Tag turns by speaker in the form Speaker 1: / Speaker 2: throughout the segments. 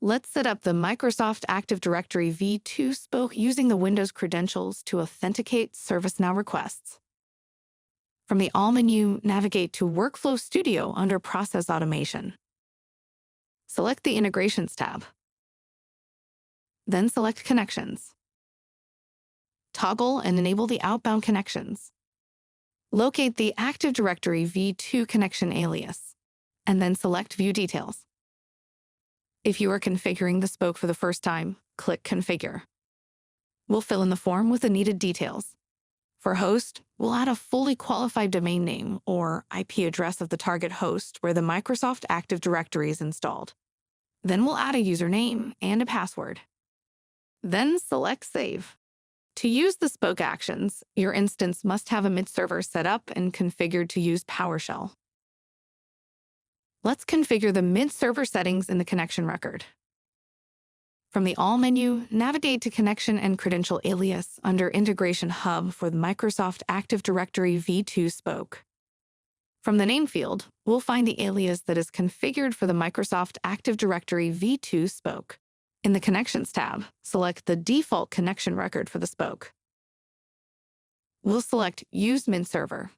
Speaker 1: Let's set up the Microsoft Active Directory v2 spoke using the Windows credentials to authenticate ServiceNow requests. From the All menu, navigate to Workflow Studio under Process Automation. Select the Integrations tab. Then select Connections. Toggle and enable the outbound connections. Locate the Active Directory v2 connection alias, and then select View Details. If you are configuring the spoke for the first time, click Configure. We'll fill in the form with the needed details. For host, we'll add a fully qualified domain name or IP address of the target host where the Microsoft Active Directory is installed. Then we'll add a username and a password. Then select Save. To use the spoke actions, your instance must have a MID server set up and configured to use PowerShell. Let's configure the MID server settings in the connection record. From the All menu, navigate to Connection and Credential Alias under Integration Hub for the Microsoft Active Directory v2 spoke. From the name field, we'll find the alias that is configured for the Microsoft Active Directory v2 spoke. In the Connections tab, select the default connection record for the spoke. We'll select Use MID Server.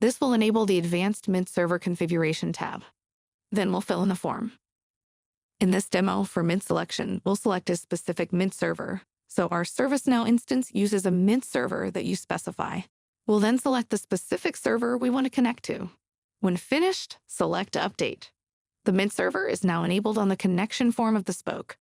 Speaker 1: This will enable the Advanced MID Server Configuration tab. Then we'll fill in the form. In this demo for MID selection, we'll select a specific MID server, so our ServiceNow instance uses a MID server that you specify. We'll then select the specific server we want to connect to. When finished, select Update. The MID server is now enabled on the connection form of the spoke.